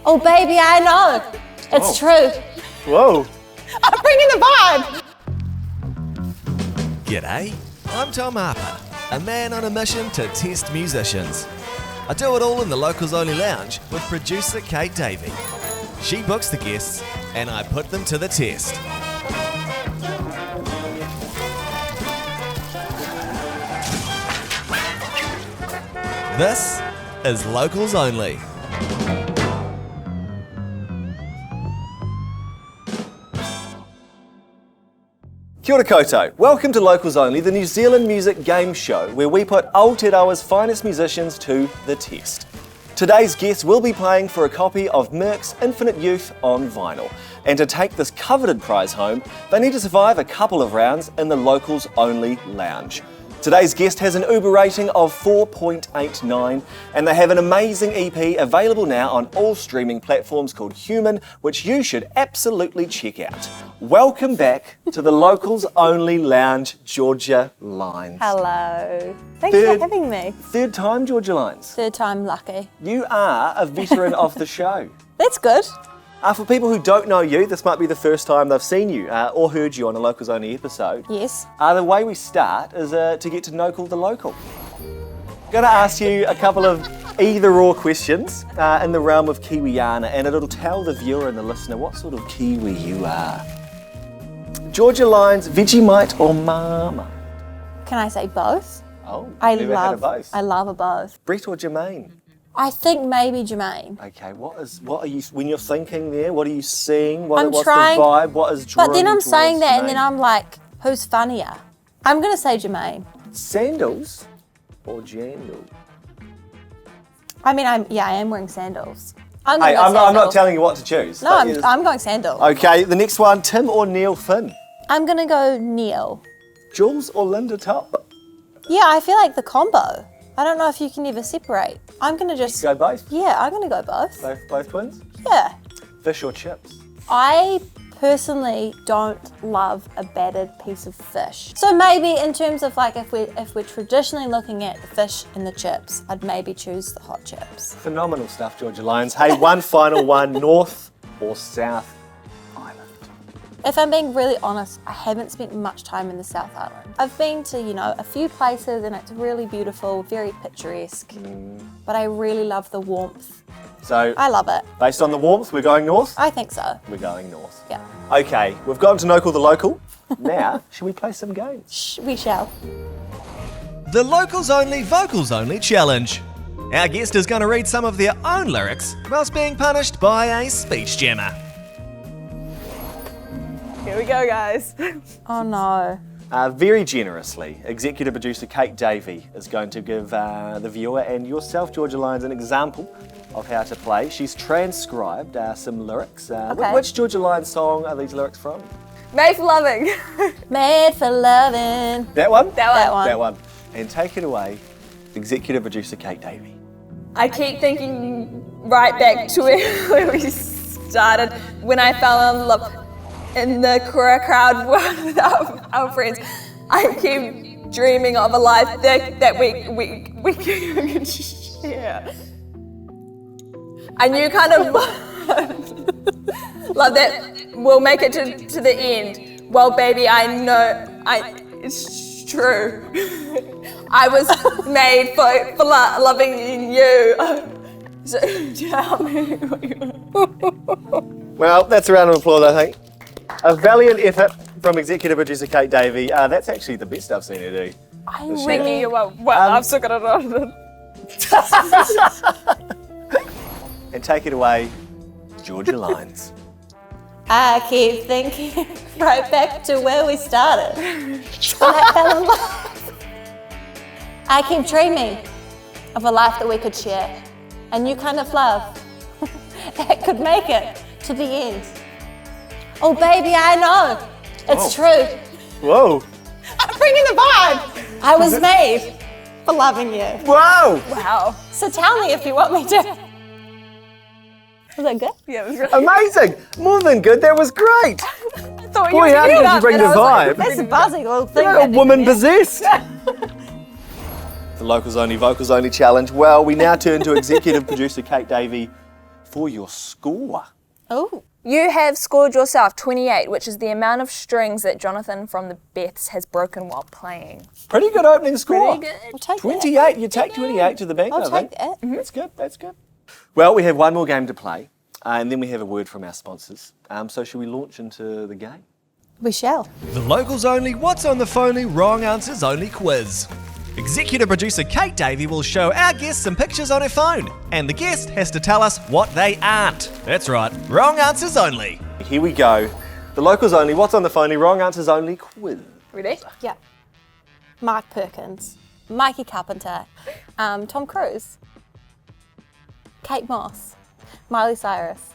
Oh baby, I know. It's true. Whoa. I'm bringing the vibe. G'day, I'm Tom Harper, a man on a mission to test musicians. I do it all in the Locals Only Lounge with producer Kate Davey. She books the guests and I put them to the test. This is Locals Only. Kia ora koutou. Welcome to Locals Only, the New Zealand music game show where we put Aotearoa's finest musicians to the test. Today's guests will be playing for a copy of Merck's Infinite Youth on vinyl. And to take this coveted prize home, they need to survive a couple of rounds in the Locals Only Lounge. Today's guest has an Uber rating of 4.89 and they have an amazing EP available now on all streaming platforms called Human, which you should absolutely check out. Welcome back to the Locals Only Lounge, Georgia Lines. Hello. Thanks for having me. Third time, Georgia Lines. Third time lucky. You are a veteran of the show. That's good. For people who don't know you, this might be the first time they've seen you or heard you on a Locals Only episode. Yes. The way we start is to get to know the local. Going to ask you a couple of either-or questions in the realm of Kiwiana, and it'll tell the viewer and the listener what sort of Kiwi you are. Georgia Lines, Vegemite or Marmite? Can I say both? Oh, I never had a both. love a both. Brett or Jermaine? I think maybe Jermaine. Okay, what are you, when you're thinking there, what are you seeing? What's trying, the vibe? What is drawing But then you I'm saying towards that Jermaine? and then I'm like, who's funnier? I'm going to say Jermaine. Sandals or jandals? I mean, I am wearing sandals. I'm not telling you what to choose. No, I'm going sandals. Okay, the next one, Tim or Neil Finn? I'm going to go Neil. Jules or Linda Top? Yeah, I feel like the combo. I don't know if you can ever separate. I'm going to just... Go both? Yeah, I'm going to go both. Both twins? Yeah. Fish or chips? I personally don't love a battered piece of fish. So maybe in terms of like if we're traditionally looking at the fish and the chips, I'd maybe choose the hot chips. Phenomenal stuff, Georgia Lions. Hey, one final one, North or South Island? If I'm being really honest, I haven't spent much time in the South Island. I've been to, a few places and it's really beautiful, very picturesque, but I really love the warmth. So, I love it. Based on the warmth, we're going north? I think so. We're going north. Yeah. Okay, we've gotten to know the local. Now, should we play some games? We shall. The Locals Only Vocals Only Challenge. Our guest is going to read some of their own lyrics whilst being punished by a speech jammer. Here we go, guys. Oh no. Very generously, executive producer Kate Davey is going to give the viewer and yourself, Georgia Lions, an example of how to play. She's transcribed some lyrics. Okay. Which Georgia Lions song are these lyrics from? Made for loving. Made for loving. That one? That one. That one. And take it away, executive producer Kate Davey. I keep thinking right back to where we started, when I fell in love in the crowd with our friends. I keep dreaming of a life that we can share. And you kind of love that we'll make it to the end. Well, baby, I know it's true. I was made for loving you. So tell me what you Well, that's a round of applause, I think. A valiant effort from executive producer Kate Davey. That's actually the best I've seen her do. I'm Ricky, well, I've still got it on. And take it away, Georgia Lines. I keep thinking right back to where we started. When I fell in love. I keep dreaming of a life that we could share. A new kind of love that could make it to the end. Oh baby, I know. It's true. Whoa. I'm bringing the vibe. I was made for loving you. Whoa. Wow. So tell me if you want me to. Was that good? Yeah, it was great. Amazing. More than good. That was great. I thought Boy, you how were did you up, bring and the I was like, vibe? That's a buzzing little thing. You're that a you woman did. possessed. The Locals Only Vocals Only Challenge. Well, we now turn to executive producer Kate Davey for your score. Oh, You have scored yourself 28, which is the amount of strings that Jonathan from the Beths has broken while playing. Pretty good opening score. Pretty I'll good. take 28. You take 28 to the bank, I'll I think. take that. That's good. That's good. Well, we have one more game to play, and then we have a word from our sponsors. So should we launch into the game? We shall. The locals only, what's on the phoney, wrong answers only quiz. Executive producer Kate Davey will show our guests some pictures on her phone, and the guest has to tell us what they aren't. That's right, wrong answers only. Here we go. The locals only, what's on the phony, wrong answers only quiz. Ready? Yeah. Mark Perkins, Mikey Carpenter, Tom Cruise, Kate Moss, Miley Cyrus,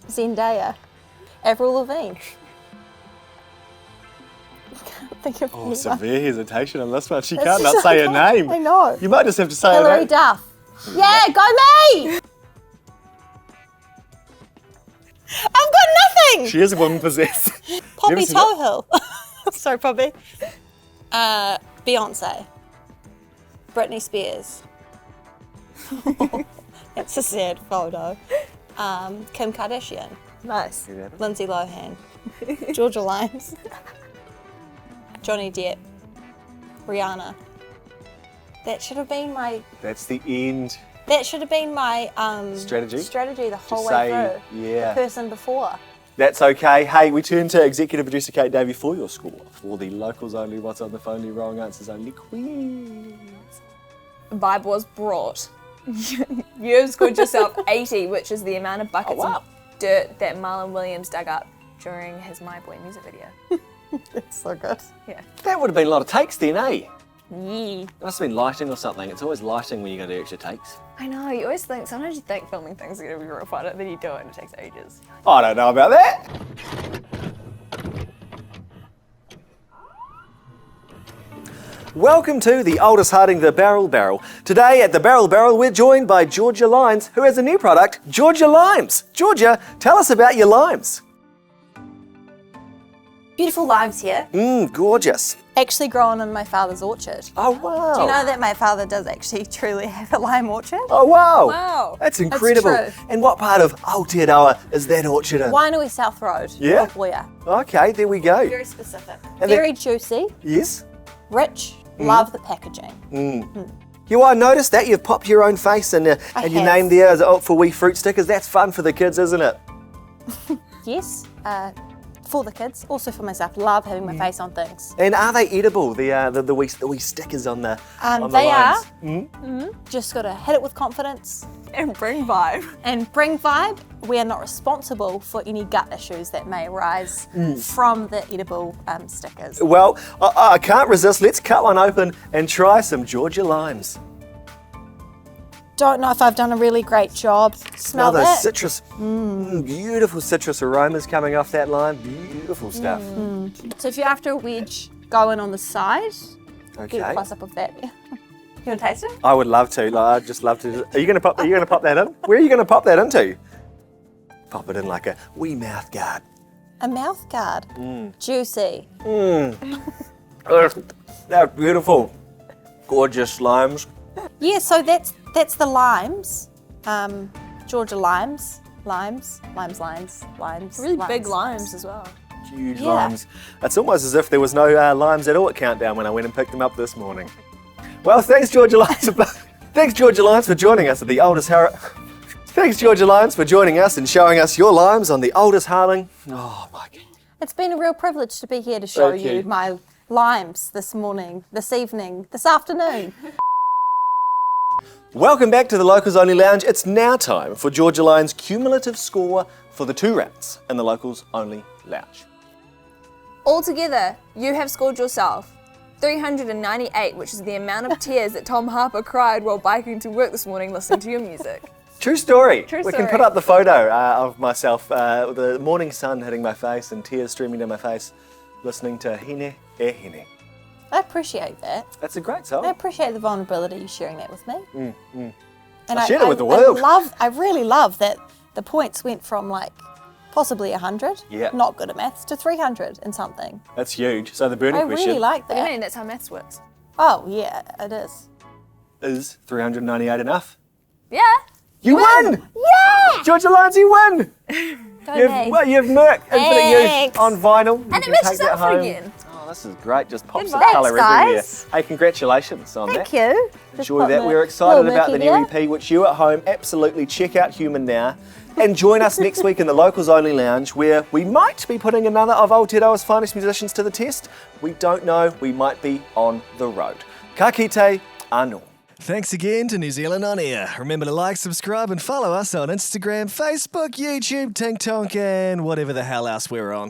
Zendaya, Avril Lavigne. Can't think of anyone. Severe hesitation on this one. She That's can't not just say her okay. name. I know. You might just have to say her Hilary name. Duff. Yeah, go me! I've got nothing! She is a woman possessed. Poppy Never seen that. Toehill. Sorry, Poppy. Beyonce. Britney Spears. That's a sad photo. Kim Kardashian. Nice. Lindsay Lohan. Georgia Limes. Johnny Depp. Rihanna. That should have been my. That's the end. That should have been my Strategy? Strategy the whole say, way through. yeah. The person before. That's okay. Hey, we turn to executive producer Kate Davey for your score for the locals only, what's on the phony, wrong answers only quiz. Vibe was brought. You have scored yourself 80, which is the amount of buckets wow. of dirt that Marlon Williams dug up during his My Boy music video. It's so good. Yeah. That would have been a lot of takes then, eh? Yeah. It must have been lighting or something. It's always lighting when you go to extra takes. I know, you always think, sometimes you think filming things are going to be real fun, and then you do it and it takes ages. I don't know about that. Welcome to the oldest harding, the Barrel Barrel. Today at the Barrel Barrel, we're joined by Georgia Limes, who has a new product, Georgia Limes. Georgia, tell us about your limes. Beautiful limes here. Gorgeous. Actually grown in my father's orchard. Oh, wow. Do you know that my father does actually truly have a lime orchard? Oh, wow. Wow. That's incredible. true. And what part of Aotearoa is that orchard in? Winery South Road. Yeah? Rockwoya. Okay, there we go. Very specific. And Very juicy, Yes? rich, love the packaging. You I noticed that you've popped your own face and your have. name there as for wee fruit stickers. That's fun for the kids, isn't it? Yes, for the kids, also for myself. Love having my face on things. And are they edible? The wee stickers on the on the They limes? are. Just gotta hit it with confidence And bring vibe. and bring vibe. We are not responsible for any gut issues that may arise from the edible stickers. Well, I can't resist. Let's cut one open and try some Georgia limes. Don't know if I've done a really great job. Smell those that. citrus, beautiful citrus aromas coming off that lime. Beautiful stuff. So if you're after a wedge, go in on the side. Get a Okay. close up of that. You want to taste it? I would love to. I'd just love to. Are you going to pop? Are you going to pop that in? Where are you going to pop that into? Pop it in like a wee mouth guard. A mouth guard. Juicy. They're beautiful, gorgeous limes. Yeah, so that's the limes. Georgia limes. Limes. Really big limes as well. Huge Yeah. limes. It's almost as if there was no limes at all at Countdown when I went and picked them up this morning. Well, thanks Georgia Limes. Thanks Georgia Limes for joining us at the oldest Thanks Georgia Limes for joining us and showing us your limes on the oldest Harling. Oh my God. It's been a real privilege to be here to show Thank you you. my limes this morning, this evening, this afternoon. Welcome back to the Locals Only Lounge. It's now time for Georgia Line's cumulative score for the 2 rounds in the Locals Only Lounge. Altogether, you have scored yourself 398, which is the amount of tears that Tom Harper cried while biking to work this morning listening to your music. True story. True We can story. put up the photo of myself with the morning sun hitting my face and tears streaming down my face, listening to Hine e Hine. I appreciate that. That's a great I song. appreciate the vulnerability you sharing that with me. And I shared it with the world. I really love that the points went from like possibly 100, Yeah. not good at maths, to 300 and something. That's huge. So the burning I question really like What do you that. mean? That's how maths works. Oh yeah, it is. is 398 enough? Yeah. You win! Yeah! Georgia Lyons, you win! Go You've Merc Infinite Youth Thanks. on vinyl. And You it can matches take that up home. again. Oh, this is great. Just pops of Thanks, colour everywhere. guys. Hey, congratulations on Thank that. you. Enjoy that. We're excited about the new EP, which you at home absolutely check out Human now. And join us next week in the Locals Only Lounge, where we might be putting another of Aotearoa's finest musicians to the test. We don't know. We might be on the road. Ka kite anō. Thanks again to New Zealand On Air. Remember to like, subscribe, and follow us on Instagram, Facebook, YouTube, TikTok, and whatever the hell else we're on.